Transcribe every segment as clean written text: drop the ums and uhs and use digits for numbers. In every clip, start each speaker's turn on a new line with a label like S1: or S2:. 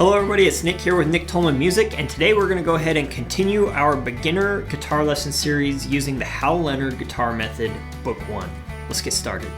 S1: Hello everybody, it's Nick here with Nick Tolman Music, and today we're going to go ahead and continue our beginner guitar lesson series using the Hal Leonard Guitar Method, Book 1. Let's get started.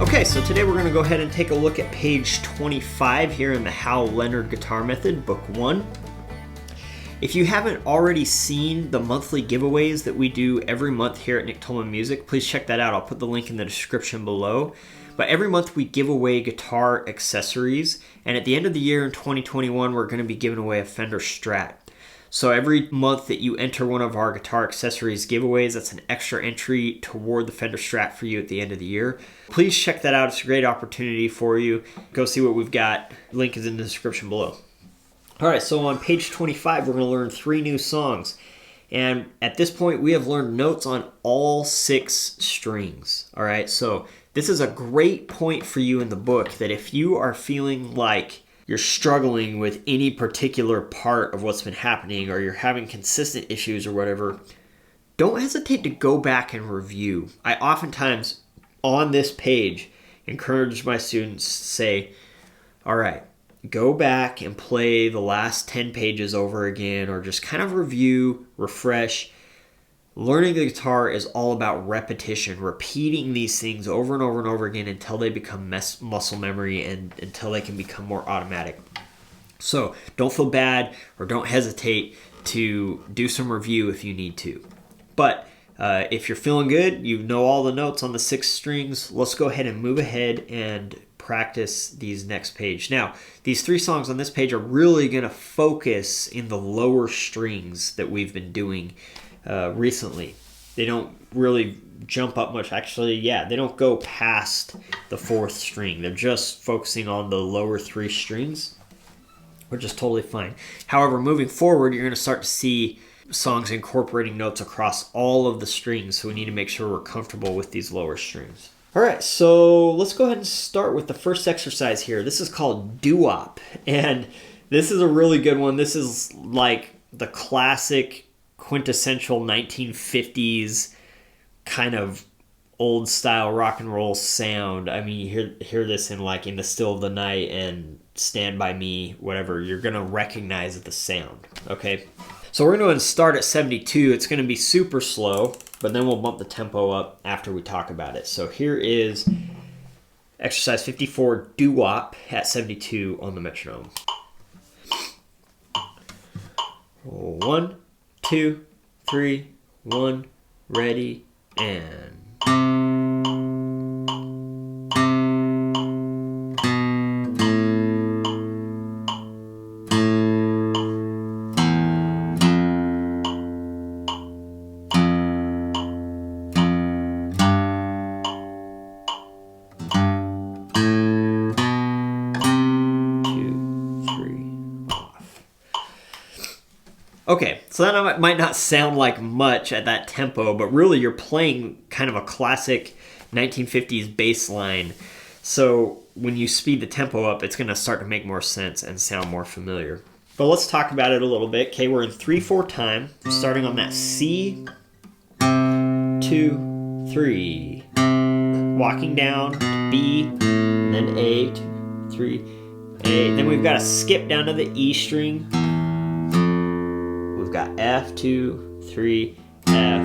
S1: Okay, so today we're going to go ahead and take a look at page 25 here in the Hal Leonard Guitar Method, Book 1. If you haven't already seen the monthly giveaways that we do every month here at Nick Tolman Music, please check that out. I'll put the link in the description below. But every month we give away guitar accessories, and at the end of the year in 2021, we're going to be giving away a Fender Strat. So every month that you enter one of our guitar accessories giveaways, that's an extra entry toward the Fender Strat for you at the end of the year. Please check that out. It's a great opportunity for you. Go see what we've got. Link is in the description below. All right, so on page 25, we're going to learn 3 new songs. And at this point, we have learned notes on all 6 strings. All right, so this is a great point for you in the book that if you are feeling like you're struggling with any particular part of what's been happening, or you're having consistent issues or whatever, don't hesitate to go back and review. I oftentimes, on this page, encourage my students to say, all right, go back and play the last 10 pages over again, or just kind of review, refresh. Learning the guitar is all about repetition, repeating these things over and over and over again until they become muscle memory and until they can become more automatic. So don't feel bad or don't hesitate to do some review if you need to. But if you're feeling good, you know all the notes on the 6 strings, let's go ahead and move ahead and practice these next page. Now, these 3 songs on this page are really going to focus in the lower strings that we've been doing recently. They don't really jump up much. Actually, yeah, they don't go past the 4th string. They're just focusing on the lower 3 strings, which is totally fine. However, moving forward, you're going to start to see songs incorporating notes across all of the strings, so we need to make sure we're comfortable with these lower strings. All right, so let's go ahead and start with the first exercise here. This is called Doo-Wop, and this is a really good one. This is like the classic quintessential 1950s kind of old style rock and roll sound. I mean, you hear this in like In the Still of the Night and Stand By Me, whatever. You're going to recognize the sound, okay? So we're going to go ahead and start at 72. It's going to be super slow, but then we'll bump the tempo up after we talk about it. So here is exercise 54, Doo-Wop at 72 on the metronome. 1, 2, 3, 1, ready, and... Okay, so that might not sound like much at that tempo, but really you're playing kind of a classic 1950s bass line. So when you speed the tempo up, it's going to start to make more sense and sound more familiar. But let's talk about it a little bit. Okay, we're in 3/4 time, starting on that C, 2, 3, walking down to B, and then A, 2, 3, A. Then we've got to skip down to the E string. We've got F, 2, 3, F,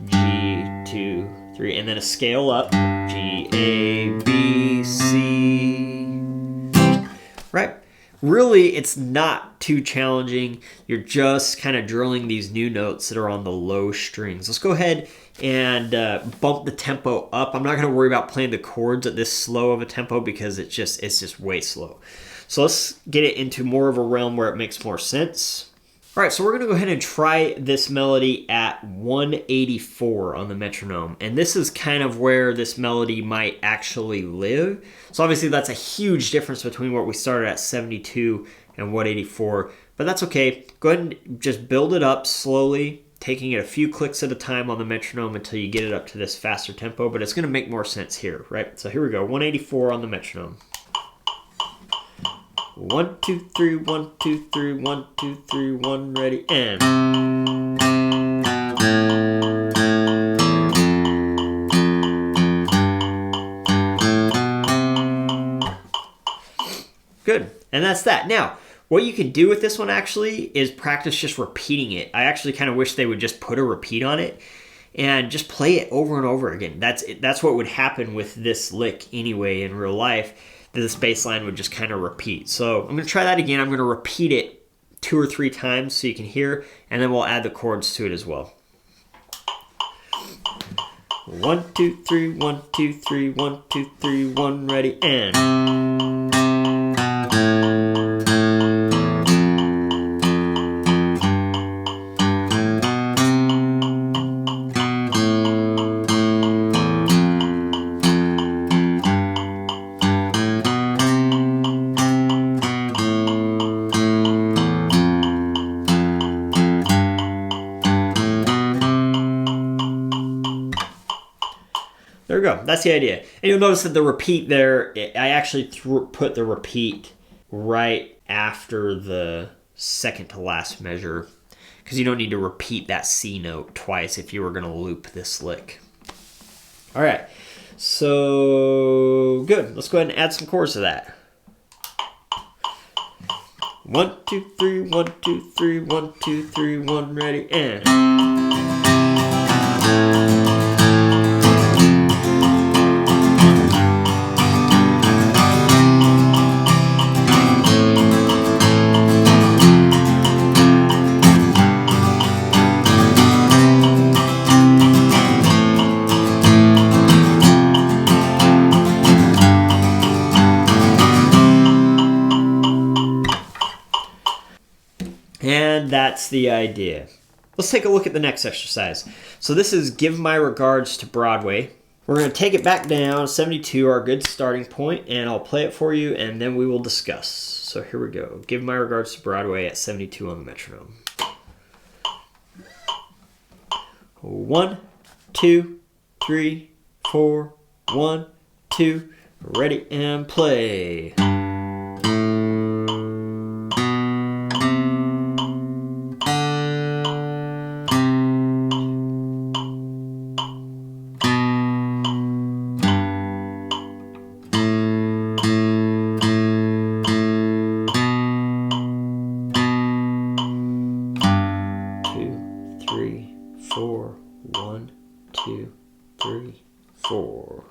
S1: G, 2, 3, and then a scale up, G, A, B, C. Right? Really, it's not too challenging. You're just kind of drilling these new notes that are on the low strings. Let's go ahead and bump the tempo up. I'm not going to worry about playing the chords at this slow of a tempo because it's just way slow. So let's get it into more of a realm where it makes more sense. All right, so we're going to go ahead and try this melody at 184 on the metronome. And this is kind of where this melody might actually live. So obviously that's a huge difference between what we started at 72 and 184. But that's okay. Go ahead and just build it up slowly, taking it a few clicks at a time on the metronome until you get it up to this faster tempo. But it's going to make more sense here, right? So here we go, 184 on the metronome. 1, 2, 3, 1, 2, 3, 1, 2, 3, 1, ready, and. Good, and that's that. Now, what you can do with this one actually is practice just repeating it. I actually kind of wish they would just put a repeat on it and just play it over and over again. That's what would happen with this lick anyway in real life. This bass line would just kind of repeat. So I'm going to try that again. I'm going to repeat it 2 or 3 times so you can hear, and then we'll add the chords to it as well. 1, 2, 3, 1, 2, 3, 1, 2, 3, 1, ready, and. There we go. That's the idea. And you'll notice that the repeat there, I actually put the repeat right after the second to last measure because you don't need to repeat that C note twice if you were going to loop this lick. All right. So good. Let's go ahead and add some chords to that. 1, 2, 3, 1, 2, 3, 1, 2, 3, 1, ready, and. And that's the idea. Let's take a look at the next exercise. So this is Give My Regards to Broadway. We're going to take it back down, 72, our good starting point, and I'll play it for you, and then we will discuss. So here we go. Give My Regards to Broadway at 72 on the metronome. 1, 2, 3, 4, 1, 2, ready, and play. 1, 2, 3, 4.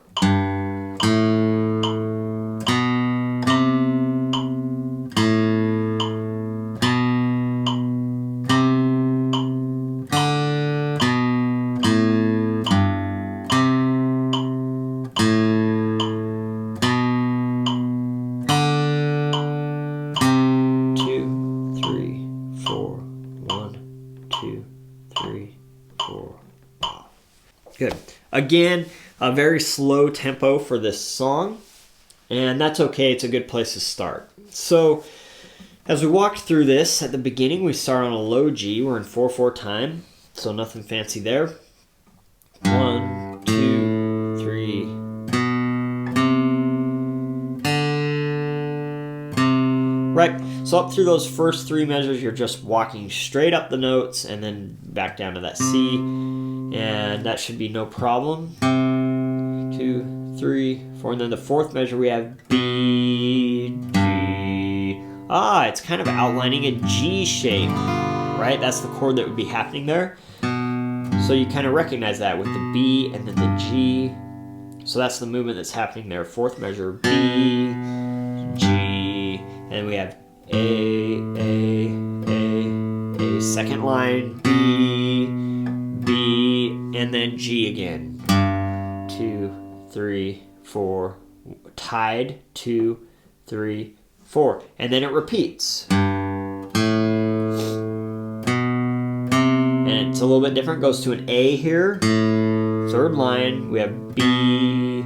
S1: Good. Again, a very slow tempo for this song, and that's okay. It's a good place to start. So, as we walked through this, at the beginning, we start on a low G. We're in 4/4 time, so nothing fancy there. 1, 2, 3. Right, so up through those first 3 measures, you're just walking straight up the notes and then back down to that C. And that should be no problem. 2, 3, 4. And then the 4th measure we have B, G. It's kind of outlining a G shape, right? That's the chord that would be happening there. So you kind of recognize that with the B and then the G. So that's the movement that's happening there. 4th measure, B, G. And we have A. 2nd line, B, and then G again. 2, 3, 4. Tied, 2, 3, 4. And then it repeats. And it's a little bit different. Goes to an A here. 3rd line, we have B,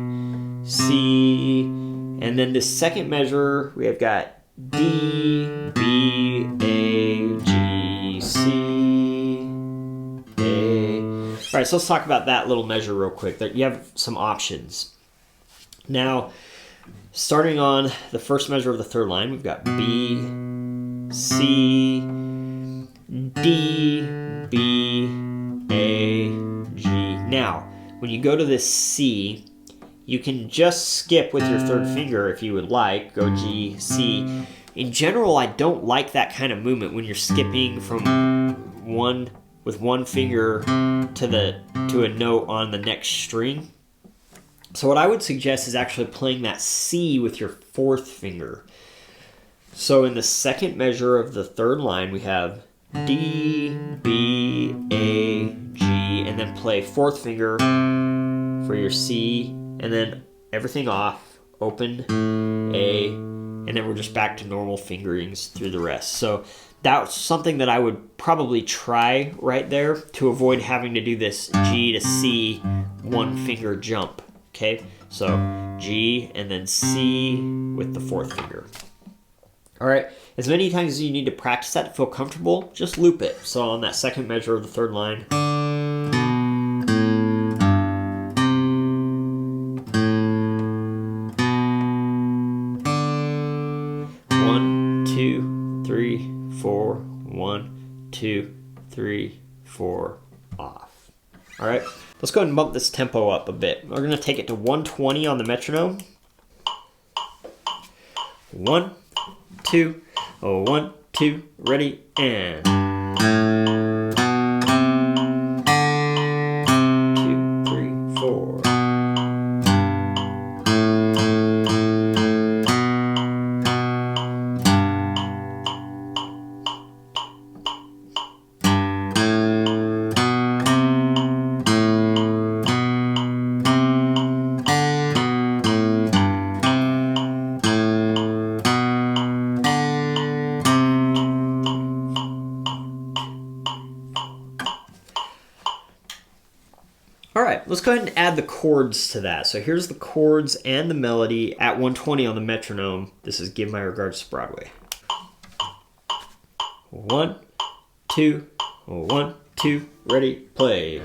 S1: C. And then the 2nd measure, we have got D, B, A, G, C. All right, so let's talk about that little measure real quick. You have some options. Now, Starting on the first measure of the third line, we've got B, C, D, B, A, G. Now, when you go to this C, you can just skip with your third finger if you would like. Go G, C. In general, I don't like that kind of movement when you're skipping from with one finger to a note on the next string. So what I would suggest is actually playing that C with your fourth finger. So in the second measure of the third line, we have D, B, A, G, and then play fourth finger for your C, and then everything off, open, A, and then we're just back to normal fingerings through the rest. So that's something that I would probably try right there to avoid having to do this G to C one finger jump. Okay, so G and then C with the fourth finger. All right, as many times as you need to practice that to feel comfortable, just loop it. So on that second measure of the third line. 1, 2, 3, 4. 1, 2, 3, 4, off. All right. Let's go ahead and bump this tempo up a bit. We're going to take it to 120 on the metronome. 1, 2, 1, 2, ready, and 2, 3, 4. All right, let's go ahead and add the chords to that. So here's the chords and the melody at 120 on the metronome. This is Give My Regards to Broadway. 1, 2, 1, 2, ready, play.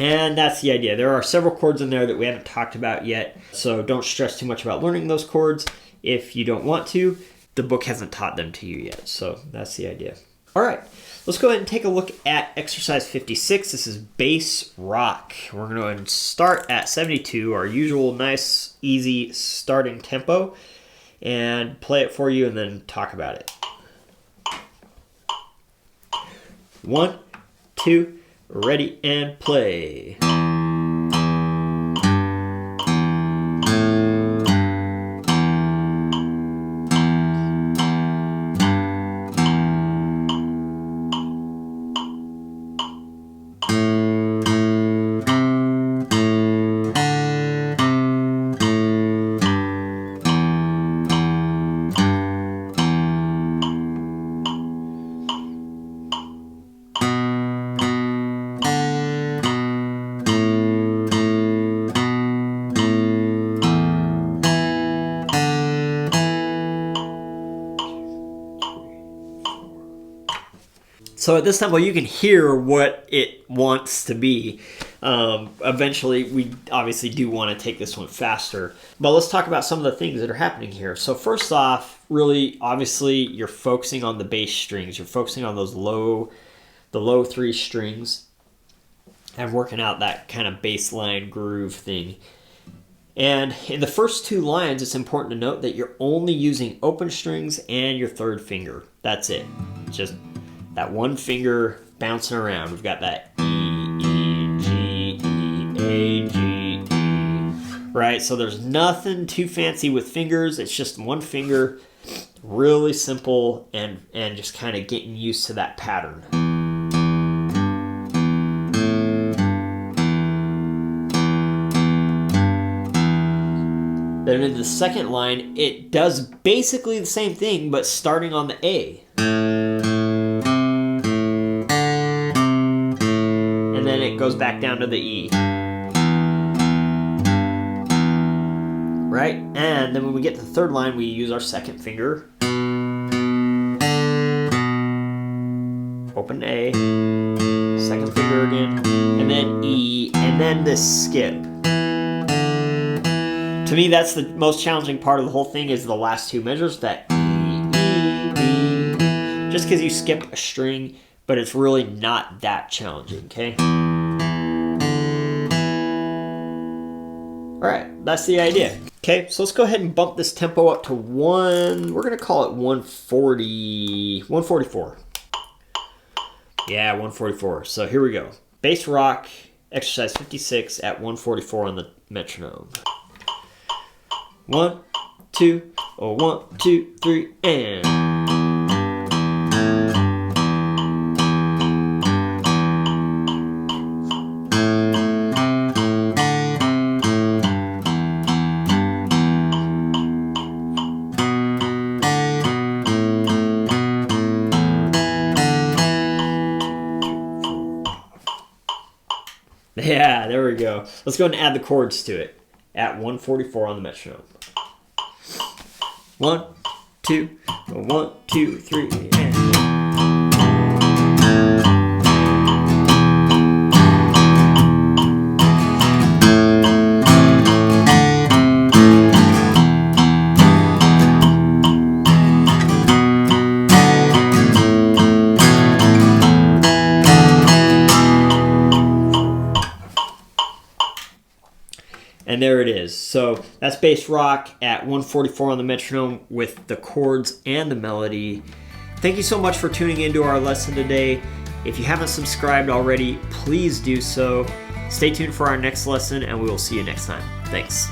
S1: And that's the idea. There are several chords in there that we haven't talked about yet, so don't stress too much about learning those chords if you don't want to. The book hasn't taught them to you yet, so that's the idea. All right, let's go ahead and take a look at exercise 56. This is bass rock. We're going to go ahead and start at 72, our usual nice, easy starting tempo, and play it for you and then talk about it. 1, 2, ready, and play. So at this tempo, you can hear what it wants to be. Eventually, we obviously do want to take this one faster. But let's talk about some of the things that are happening here. So first off, really, obviously, you're focusing on the bass strings. You're focusing on those the low 3 strings and working out that kind of bass line groove thing. And in the first 2 lines, it's important to note that you're only using open strings and your third finger. That's it. Just that one finger bouncing around. We've got that E, E, G, E, A, G, E, right? So there's nothing too fancy with fingers. It's just one finger, really simple, and just kind of getting used to that pattern. Then in the second line, it does basically the same thing, but starting on the A. And then it goes back down to the E. Right? And then when we get to the third line, we use our second finger. Open A, second finger again, and then E, and then this skip. To me, that's the most challenging part of the whole thing, is the last two measures, that E, E, E. Just because you skip a string, but it's really not that challenging, okay? All right, that's the idea. Okay, so let's go ahead and bump this tempo up to we're gonna call it 144. Yeah, 144. So here we go. Bass rock, exercise 56 at 144 on the metronome. 1, 2, 1, 2, 3, and. Yeah, there we go. Let's go ahead and add the chords to it at 144 on the metronome. 1, 2, 1, 2, 3, and. And there it is. So that's bass rock at 144 on the metronome with the chords and the melody. Thank you so much for tuning into our lesson today. If you haven't subscribed already, please do so. Stay tuned for our next lesson, and we will see you next time. Thanks.